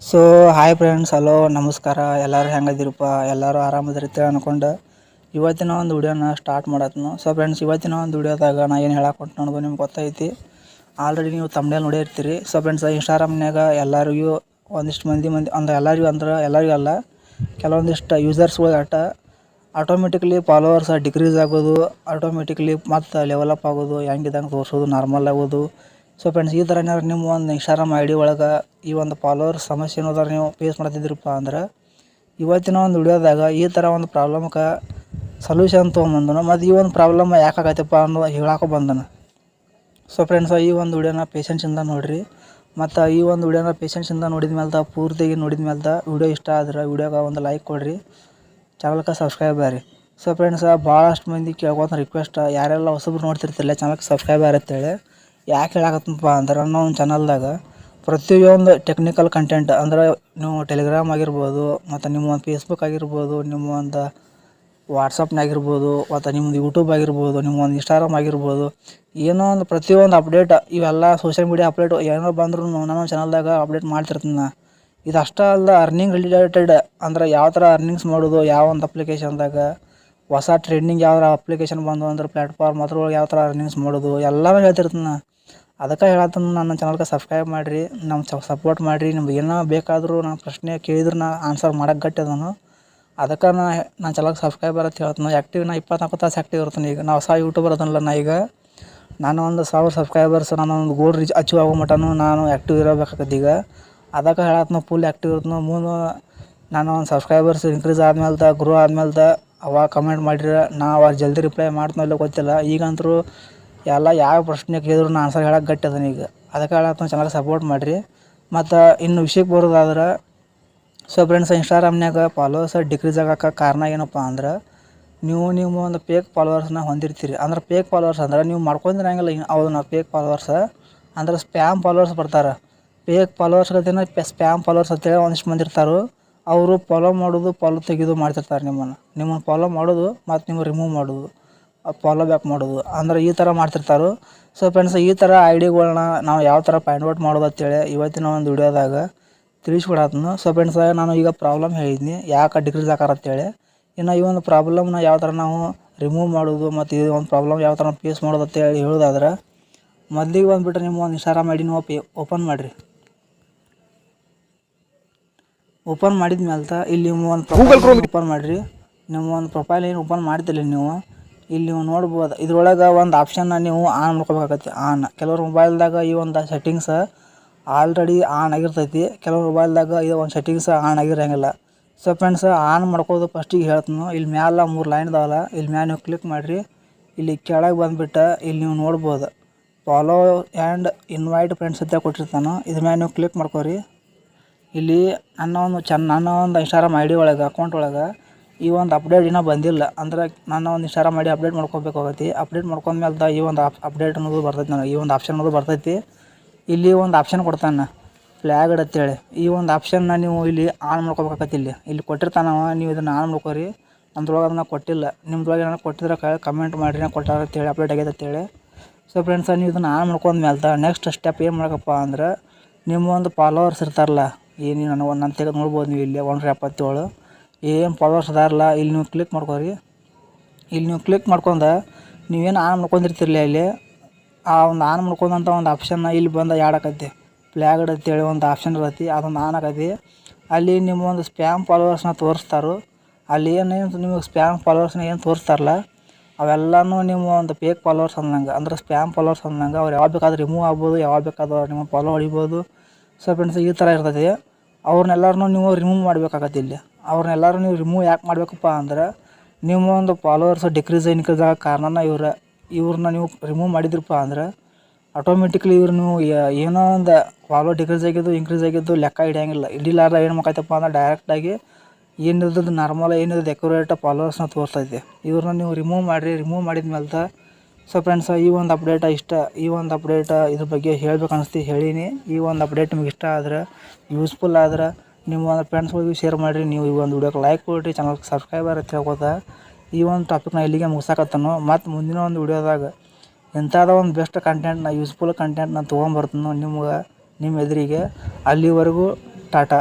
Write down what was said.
So hi friends, hello ನಮಸ್ಕಾರ. ಎಲ್ಲರೂ ಹೆಂಗದಿರಪ್ಪ? ಎಲ್ಲರೂ ಆರಾಮದಿರುತ್ತೆ ಅನ್ಕೊಂಡು ಇವತ್ತಿನ ಒಂದು ವಿಡಿಯೋನ ಸ್ಟಾರ್ಟ್ ಮಾಡತ್ನು. ಸೊ ಫ್ರೆಂಡ್ಸ್, ಇವತ್ತಿನ ಒಂದು ವಿಡಿಯೋದಾಗ ನಾ ಏನು ಹೇಳಕ್ಕೆ ನೋಡ್ಬೋದು ನಿಮ್ಗೆ ಗೊತ್ತೈತಿ. ಆಲ್ರೆಡಿ ನೀವು ತಮ್ಮನೇಲಿ ನೋಡಿರ್ತೀರಿ. ಸೊ ಫ್ರೆಂಡ್ಸ್, ಇನ್ಸ್ಟಾಗ್ರಾಮ್ನಾಗ ಎಲ್ಲರಿಗೂ ಒಂದಿಷ್ಟು ಮಂದಿ ಅಂದ್ರೆ ಎಲ್ಲರಿಗೂ ಅಲ್ಲ, ಕೆಲವೊಂದಿಷ್ಟು ಯೂಸರ್ಸ್ಗಳು ಆಟೋಮೆಟಿಕ್ಲಿ ಫಾಲೋವರ್ಸ್ ಡಿಕ್ರೀಸ್ ಆಗೋದು, ಆಟೋಮೆಟಿಕ್ಲಿ ಮತ್ತು ಲೆವೆಲಪ್ ಆಗೋದು, ಹೆಂಗಿದಂಗೆ ತೋರಿಸೋದು, ನಾರ್ಮಲ್ ಆಗೋದು. ಸೊ ಫ್ರೆಂಡ್ಸ್, ಈ ಥರ ಏನಾದ್ರು ನಿಮ್ಮ ಒಂದು ಇನ್ಸ್ಟಾಗ್ರಾಮ್ ಐ ಡಿ ಒಳಗೆ ಈ ಒಂದು ಫಾಲೋವರ್ಸ್ ಸಮಸ್ಯೆ ಏನಾದ್ರು ನೀವು ಫೇಸ್ ಮಾಡ್ತಿದ್ದೀರಪ್ಪ ಅಂದ್ರೆ ಇವತ್ತಿನ ಒಂದು ವಿಡಿಯೋದಾಗ ಈ ಥರ ಒಂದು ಪ್ರಾಬ್ಲಮ್ಗೆ ಸೊಲ್ಯೂಷನ್ ತೊಗೊಂಬಂದನು. ಮತ್ತು ಈ ಒಂದು ಪ್ರಾಬ್ಲಮ್ ಯಾಕಾಗತ್ತಪ್ಪ ಅನ್ನೋ ಹೇಳಕ್ಕೆ ಬಂದನು. ಸೊ ಫ್ರೆಂಡ್ಸ್, ಈ ಒಂದು ವಿಡಿಯೋನ ಪೇಷನ್ಸಿಂದ ನೋಡಿರಿ. ಮತ್ತು ಈ ಒಂದು ವಿಡಿಯೋನ ಪೇಷನ್ಸಿಂದ ನೋಡಿದ ಮೇಲೆ ಪೂರ್ತಿಯಾಗಿ ನೋಡಿದ ಮೇಲೆ ವಿಡಿಯೋ ಇಷ್ಟ ಆದ್ರೆ ವಿಡಿಯೋಗೆ ಒಂದು ಲೈಕ್ ಕೊಡಿರಿ, ಚಾನಲ್ಗೆ ಸಬ್ಸ್ಕ್ರೈಬ್ ಆಗ್ರಿ. ಸೊ ಫ್ರೆಂಡ್ಸ್, ಭಾಳಷ್ಟು ಮಂದಿ ಕೇಳ್ಕೊತ ರಿಕ್ವೆಸ್ಟ್, ಯಾರೆಲ್ಲ ಹೊಸಬ್ರು ನೋಡ್ತಿರ್ತಿಲ್ಲ ಚಾನಲ್ಗೆ ಸಬ್ಸ್ಕ್ರೈಬ್ ಆಗತ್ತೇಳಿ. ಯಾಕೆ ಹೇಳಕತ್ತಪ್ಪ ಅಂದ್ರೆ ನನ್ನ ಒಂದು ಚಾನಲ್ದಾಗ ಪ್ರತಿಯೊಂದು ಟೆಕ್ನಿಕಲ್ ಕಂಟೆಂಟ್ ಅಂದ್ರೆ ನೀವು ಟೆಲಿಗ್ರಾಮ್ ಆಗಿರ್ಬೋದು, ಮತ್ತು ನಿಮ್ಮ ಒಂದು ಫೇಸ್ಬುಕ್ ಆಗಿರ್ಬೋದು, ನಿಮ್ಮ ಒಂದು ವಾಟ್ಸಪ್ನಾಗಿರ್ಬೋದು, ಮತ್ತು ನಿಮ್ಮದು ಯೂಟ್ಯೂಬ್ ಆಗಿರ್ಬೋದು, ನಿಮ್ಮ ಒಂದು ಇನ್ಸ್ಟಾಗ್ರಾಮ್ ಆಗಿರ್ಬೋದು, ಏನೋ ಒಂದು ಪ್ರತಿಯೊಂದು ಅಪ್ಡೇಟ್ ಇವೆಲ್ಲ ಸೋಷಿಯಲ್ ಮೀಡಿಯಾ ಅಪ್ಡೇಟ್ ಏನೋ ಬಂದರೂ ನನ್ನ ಚಾನಲ್ದಾಗ ಅಪ್ಡೇಟ್ ಮಾಡ್ತಿರ್ತೀನಿ ನಾನು. ಇದು ಅಷ್ಟೇ ಅಲ್ಲ, ಅರ್ನಿಂಗ್ ರಿಲೇಟೆಡ್ ಅಂದ್ರೆ ಯಾವ ಥರ ಅರ್ನಿಂಗ್ಸ್ ಮಾಡೋದು, ಯಾವ ಒಂದು ಅಪ್ಲಿಕೇಶನ್ದಾಗ ಹೊಸ ಟ್ರೆಂಡಿಂಗ್ ಯಾವ ಅಪ್ಲಿಕೇಶನ್ ಬಂದು ಅಂದ್ರೆ ಪ್ಲ್ಯಾಟ್ಫಾರ್ಮ್ ಅದ್ರೊಳಗೆ ಯಾವ ಥರ ಅರ್ನಿಂಗ್ಸ್ ಮಾಡೋದು ಎಲ್ಲನೂ ಹೇಳ್ತಿರ್ತೀನಿ ನಾನು. ಅದಕ್ಕೆ ಹೇಳತ್ತೀನಿ, ನನ್ನ ಚಾನಲ್ಗೆ ಸಬ್ಸ್ಕ್ರೈಬ್ ಮಾಡಿರಿ, ನಮ್ಮ ಸಪೋರ್ಟ್ ಮಾಡಿರಿ. ನಿಮ್ಗೆ ಏನೋ ಬೇಕಾದರೂ ನಾನು ಪ್ರಶ್ನೆ ಕೇಳಿದ್ರೆ ನಾ ಆನ್ಸರ್ ಮಾಡೋಕ್ಕೆ ಗಟ್ಟಿ ಅದನು. ಅದಕ್ಕೆ ನಾನು ಚಾನಲ್ಗೆ ಸಬ್ಸ್ಕ್ರೈಬರ್ ಅಂತ ಹೇಳ್ತೀನಿ. ನಾ 24 ತಾಸು ಆ್ಯಕ್ಟಿವ್ ಇರ್ತೀನಿ. ಈಗ ನಾವು ಹೊಸ ಯೂಟ್ಯೂಬರ್ ಅದನ್ನಲ್ಲ. ನಾನು ಒಂದು 1000 ಸಬ್ಸ್ಕ್ರೈಬರ್ಸ್ ನಾನು ಒಂದು ಗೋಲ್ ಅಚೀವ್ ಆಗೋ ಮಟನು ನಾನು ಆ್ಯಕ್ಟಿವ್ ಇರಬೇಕಾಗತ್ತೆ. ಈಗ ಅದಕ್ಕೆ ಹೇಳತ್ನ ಫುಲ್ ಆ್ಯಕ್ಟಿವ್ ಇರ್ತೀನಿ. ಮುಂದೆ ನಾನು ಒಂದು ಸಬ್ಸ್ಕ್ರೈಬರ್ಸ್ ಇನ್ಕ್ರೀಸ್ ಆದ್ಮೇಲೆ ಗ್ರೋ ಆದ್ಮೇಲೆ ಅವಾಗ ಕಮೆಂಟ್ ಮಾಡಿರಿ, ನಾ ಅವಾಗ ಜಲ್ದಿ ರಿಪ್ಲೈ ಮಾಡ್ತಾನೋ ಗೊತ್ತಿಲ್ಲ. ಈಗಂತರೂ ಎಲ್ಲ ಯಾವ ಪ್ರಶ್ನೆ ಕೇಳಿದ್ರು ನಾನು ಆನ್ಸರ್ ಹೇಳಕ್ಕೆ ಗಟ್ಟಿ ಅದನ್ನ. ಈಗ ಅದಕ್ಕೆ ಹೇಳತ್ನ ಚಾನಲ್ಗೆ ಸಪೋರ್ಟ್ ಮಾಡಿರಿ. ಮತ್ತು ಇನ್ನು ವಿಷಯಕ್ಕೆ ಬರೋದಾದ್ರೆ, ಸೊ ಫ್ರೆಂಡ್ಸ್, ಇನ್ಸ್ಟಾಗ್ರಾಮ್ನಾಗ ಫಾಲೋವರ್ಸ್ ಡಿಕ್ರೀಸ್ ಆಗೋಕ್ಕೆ ಕಾರಣ ಏನಪ್ಪ ಅಂದ್ರೆ ನೀವು ಒಂದು ಫೇಕ್ ಫಾಲೋವರ್ಸ್ನ ಹೊಂದಿರ್ತೀರಿ. ಅಂದ್ರೆ ಫೇಕ್ ಫಾಲೋವರ್ಸ್ ಅಂದ್ರೆ ನೀವು ಮಾಡ್ಕೊಂಡಿರಂಗಿಲ್ಲ ಅವ್ರನ್ನ. ಫೇಕ್ ಫಾಲೋವರ್ಸ್ ಅಂದ್ರೆ ಸ್ಪ್ಯಾಮ್ ಫಾಲೋವರ್ಸ್ ಬರ್ತಾರೆ. ಫೇಕ್ ಫಾಲೋವರ್ಸ್ ಗತಿನ ಸ್ಪ್ಯಾಮ್ ಫಾಲೋವರ್ಸ್ ಅಂತೇಳಿ ಒಂದಿಷ್ಟು ಮಂದಿ ಇರ್ತಾರೆ. ಅವರು ಫಾಲೋ ಮಾಡೋದು, ಫಾಲೋ ತೆಗೆದು ಮಾಡ್ತಿರ್ತಾರೆ. ನಿಮ್ಮನ್ನು ಫಾಲೋ ಮಾಡೋದು ಮತ್ತು ನೀವು ರಿಮೂವ್ ಮಾಡೋದು, ಫಾಲೋ ಬ್ಯಾಕ್ ಮಾಡೋದು, ಅಂದ್ರೆ ಈ ಥರ ಮಾಡ್ತಿರ್ತಾರೆ. ಸೊ ಫ್ರೆಂಡ್ಸ್, ಈ ಥರ ಐ ಡಿಗಳನ್ನ ನಾವು ಯಾವ ಥರ ಫೈಂಡ್ ಔಟ್ ಮಾಡೋದು ಅಂತೇಳಿ ಇವತ್ತಿನ ಒಂದು ವಿಡಿಯೋದಾಗ ತಿಳಿಸ್ಕೊಡತ್ನು. ಸೊ ಫ್ರೆಂಡ್ಸ್, ನಾನು ಈಗ ಪ್ರಾಬ್ಲಮ್ ಹೇಳಿದ್ನಿ ಯಾಕೆ ಡಿಕ್ರೀಸ್ ಆಕಾರತ್ತೇಳಿ. ಇನ್ನು ಈ ಒಂದು ಪ್ರಾಬ್ಲಮ್ನ ಯಾವ ಥರ ನಾವು ರಿಮೂವ್ ಮಾಡೋದು ಮತ್ತು ಈ ಒಂದು ಪ್ರಾಬ್ಲಮ್ ಯಾವ ಥರ ಫೇಸ್ ಮಾಡೋದು ಅಂತೇಳಿ ಹೇಳೋದಾದ್ರೆ, ಮೊದಲಿಗೆ ಬಂದುಬಿಟ್ರೆ ನಿಮ್ಮ ಒಂದು ಇನ್ಸ್ಟಾಗ್ರಾಮ್ ಐ ಡಿ ನೀವು ಓಪನ್ ಮಾಡಿರಿ. ಓಪನ್ ಮಾಡಿದ ಮೇಲೆ ಇಲ್ಲಿ ನೀವು ಒಂದು ಪ್ರೊಫೈಲ್ ಓಪನ್ ಮಾಡಿರಿ. ನಿಮ್ಮ ಒಂದು ಪ್ರೊಫೈಲ್ ಏನು ಓಪನ್ ಮಾಡ್ತಿಲ್ಲ ನೀವು, ಇಲ್ಲಿ ನೀವು ನೋಡ್ಬೋದು. ಇದ್ರೊಳಗೆ ಒಂದು ಆಪ್ಷನ್ನ ನೀವು ಆನ್ ಮಾಡ್ಕೋಬೇಕಾಗತ್ತೆ. ಕೆಲವ್ರ ಮೊಬೈಲ್ದಾಗ ಈ ಒಂದು ಸೆಟ್ಟಿಂಗ್ಸ್ ಆಲ್ರೆಡಿ ಆನ್ ಆಗಿರ್ತೈತಿ, ಕೆಲವ್ರ ಮೊಬೈಲ್ದಾಗ ಇದು ಒಂದು ಸೆಟ್ಟಿಂಗ್ಸ್ ಆನ್ ಆಗಿರೋಂಗಿಲ್ಲ. ಸೊ ಫ್ರೆಂಡ್ಸ್, ಆನ್ ಮಾಡ್ಕೋದು ಫಸ್ಟಿಗೆ ಹೇಳ್ತೀನಿ. ಇಲ್ಲಿ ಮ್ಯಾಲೆ 3 ಲೈನ್ ಇದಾವಲ್ಲ, ಇಲ್ಲಿ ಮ್ಯಾಲೆ ನೀವು ಕ್ಲಿಕ್ ಮಾಡಿರಿ. ಇಲ್ಲಿ ಕೆಳಗೆ ಬಂದುಬಿಟ್ಟು ಇಲ್ಲಿ ನೀವು ನೋಡ್ಬೋದು ಫಾಲೋ ಆ್ಯಂಡ್ ಇನ್ವೈಟ್ ಫ್ರೆಂಡ್ಸ್ ಅಂತ ಕೊಟ್ಟಿರ್ತಾನೆ. ಇದ್ರ ಮ್ಯಾಲೆ ನೀವು ಕ್ಲಿಕ್ ಮಾಡ್ಕೊರಿ. ಇಲ್ಲಿ ನನ್ನ ಒಂದು ಇನ್ಸ್ಟಾಗ್ರಾಮ್ ಐ ಡಿ ಒಳಗೆ, ಅಕೌಂಟ್ ಒಳಗೆ ಈ ಒಂದು ಅಪ್ಡೇಟ್ ಇನ್ನೂ ಬಂದಿಲ್ಲ. ಅಂದ್ರೆ ನನ್ನ ಒಂದು ಇನ್ಸ್ಟಾಗ್ರಾಮ್ ಐ ಡಿ ಅಪ್ಡೇಟ್ ಮಾಡ್ಕೋಬೇಕಾಗತ್ತೆ. ಅಪ್ಡೇಟ್ ಮಾಡ್ಕೊಂಡ್ಮೇಲೆ ಈ ಒಂದು ಅಪ್ಡೇಟ್ ಅನ್ನೋದು ಬರ್ತೈತಿ. ನನಗೆ ಈ ಒಂದು ಆಪ್ಷನ್ ಅನ್ನೋದು ಬರ್ತೈತಿ. ಇಲ್ಲಿ ಒಂದು ಆಪ್ಷನ್ ಕೊಡ್ತಾನೆ ಫ್ಲ್ಯಾಗ್ಡ್ ಅಂತೇಳಿ. ಈ ಒಂದು ಆಪ್ಷನ್ನ ನೀವು ಇಲ್ಲಿ ಆನ್ ಮಾಡ್ಕೋಬೇಕಾಗತ್ತೆ. ಇಲ್ಲಿ ಕೊಟ್ಟಿರ್ತಾನವ, ನೀವು ಇದನ್ನು ಆನ್ ಮಾಡ್ಕೊರಿ. ನಮ್ದ್ರೊಳಗೆ ಅದನ್ನು ಕೊಟ್ಟಿಲ್ಲ. ನಿಮ್ದ್ರೊಳಗೆ ಏನಾರು ಕೊಟ್ಟಿದ್ರೆ ಕಮೆಂಟ್ ಮಾಡಿರಿ, ನಾ ಕೊಟ್ಟಾರ ಅಂತೇಳಿ, ಅಪ್ಡೇಟ್ ಆಗೈತೆ ಅಂತೇಳಿ. ಸೊ ಫ್ರೆಂಡ್ಸ್, ನೀವು ಇದನ್ನು ಆನ್ ಮಾಡ್ಕೊಂಡ್ಮೇಲೆ ನೆಕ್ಸ್ಟ್ ಸ್ಟೆಪ್ ಏನು ಮಾಡಬೇಕಪ್ಪ ಅಂದ್ರೆ, ನಿಮ್ಮ ಒಂದು ಫಾಲೋವರ್ಸ್ ಇರ್ತಾರಲ್ಲ, ಏನು ನನ್ನ ತೆಗೆದು ನೋಡ್ಬೋದು ನೀವು ಇಲ್ಲಿ 177 ಏನು ಫಾಲೋವರ್ಸ್ ಅದಾರಲ್ಲ, ಇಲ್ಲಿ ನೀವು ಕ್ಲಿಕ್ ಮಾಡ್ಕೊರಿ. ಇಲ್ಲಿ ನೀವು ಕ್ಲಿಕ್ ಮಾಡ್ಕೊಂಡು ನೀವೇನು ಆನ್ ಮಾಡ್ಕೊಂಡಿರ್ತಿರಲಿಲ್ಲ, ಇಲ್ಲಿ ಆ ಒಂದು ಆನ್ ಮಾಡ್ಕೊಂಡಂಥ ಒಂದು ಆಪ್ಷನ್ನ ಇಲ್ಲಿ ಬಂದು ಆ್ಯಡ್ ಆಕೈತಿ. ಫ್ಲ್ಯಾಗ್ಡ್ ಅಂತೇಳಿ ಒಂದು ಆಪ್ಷನ್ ಇರತ್ತೆ, ಅದೊಂದು ಆನ್ ಆಗೈತಿ. ಅಲ್ಲಿ ನಿಮ್ಮ ಒಂದು ಸ್ಪ್ಯಾಮ್ ಫಾಲೋವರ್ಸ್ನ ತೋರಿಸ್ತಾರೋ. ಅಲ್ಲಿ ಏನೇನು ನಿಮಗೆ ಸ್ಪ್ಯಾಮ್ ಫಾಲೋವರ್ಸ್ನ ಏನು ತೋರಿಸ್ತಾರಲ್ಲ, ಅವೆಲ್ಲನೂ ನಿಮ್ಮ ಒಂದು ಫೇಕ್ ಫಾಲೋವರ್ಸ್ ಅಂದಂಗೆ, ಅಂದ್ರೆ ಸ್ಪ್ಯಾಮ್ ಫಾಲೋವರ್ಸ್ ಅಂದಂಗೆ. ಅವ್ರು ಯಾವಾಗ ಬೇಕಾದ್ರೂ ರಿಮೂವ್ ಆಗ್ಬೋದು, ಯಾವಾಗ ಬೇಕಾದ್ರೂ ನಿಮ್ಮ ಫಾಲೋ ಹೊಡಿಬೋದು. ಸೊ ಫ್ರೆಂಡ್ಸ್, ಈ ಥರ ಇರ್ತೈತಿ. ಅವ್ರನ್ನೆಲ್ಲರೂ ನೀವು ರಿಮೂವ್ ಮಾಡಬೇಕಾಗತ್ತೆ. ಇಲ್ಲಿ ಅವ್ರನ್ನೆಲ್ಲರೂ ನೀವು ರಿಮೂವ್ ಯಾಕೆ ಮಾಡಬೇಕಪ್ಪ ಅಂದ್ರೆ, ನಿಮ್ಮ ಒಂದು ಫಾಲೋವರ್ಸ್ ಡಿಕ್ರೀಸ್ ಆಗೋ ಕಾರಣನ ಇವ್ರನ್ನ ನೀವು ರಿಮೂವ್ ಮಾಡಿದ್ರಪ್ಪ ಅಂದ್ರೆ ಆಟೋಮೆಟಿಕ್ಲಿ ನೀವು ಏನೋ ಒಂದು ಫಾಲೋ ಡಿಕ್ರೀಸ್ ಆಗಿದ್ದು ಇನ್ಕ್ರೀಸ್ ಆಗಿದ್ದು ಲೆಕ್ಕ ಹಿಡಿಯೋಂಗಿಲ್ಲ. ಹಿಡಿಲಾರ್ದ ಏನು ಮಾಡೈತಪ್ಪ ಅಂದ್ರೆ ಡೈರೆಕ್ಟಾಗಿ ಏನಿರೋದು ನಾರ್ಮಲ್, ಏನಿರೋದು ಎಕ್ಯುರೇಟ್ ಫಾಲೋವರ್ಸ್ನ ತೋರಿಸ್ತೈತಿ. ಇವ್ರನ್ನ ನೀವು ರಿಮೂವ್ ಮಾಡಿರಿ. ರಿಮೂವ್ ಮಾಡಿದ ಮೇಲೆ ಸೊ ಫ್ರೆಂಡ್ಸ್, ಈ ಒಂದು ಅಪ್ಡೇಟ್ ಇದ್ರ ಬಗ್ಗೆ ಹೇಳ್ಬೇಕು ಅನಿಸ್ತಿ ಹೇಳೀನಿ. ಈ ಒಂದು ಅಪ್ಡೇಟ್ ನಿಮ್ಗೆ ಇಷ್ಟ ಆದ್ರೆ, ಯೂಸ್ಫುಲ್ ಆದ್ರೆ ನೀವು ಒಂದು ಫ್ರೆಂಡ್ಸ್ಗಳಿಗೆ ಶೇರ್ ಮಾಡಿರಿ. ನೀವು ಈ ಒಂದು ವಿಡಿಯೋಕ್ಕೆ ಲೈಕ್ ಕೊಡಿರಿ, ಚಾನಲ್ಗೆ ಸಬ್ಸ್ಕ್ರೈಬರ್ ಅಂತ ಹೇಳ್ಕೊತಾ ಈ ಒಂದು ಟಾಪಿಕ್ನ ಇಲ್ಲಿಗೆ ಮುಗಿಸಾಕತ್ತನು. ಮತ್ತು ಮುಂದಿನ ಒಂದು ವಿಡಿಯೋದಾಗ ಇಂಥದ್ದು ಒಂದು ಬೆಸ್ಟ್ ಕಂಟೆಂಟ್ನ, ಯೂಸ್ಫುಲ್ ಕಂಟೆಂಟ್ನ ತೊಗೊಂಬರ್ತೀನಿ ನಿಮ್ಮ ಎದುರಿಗೆ. ಅಲ್ಲಿವರೆಗೂ ಟಾಟಾ.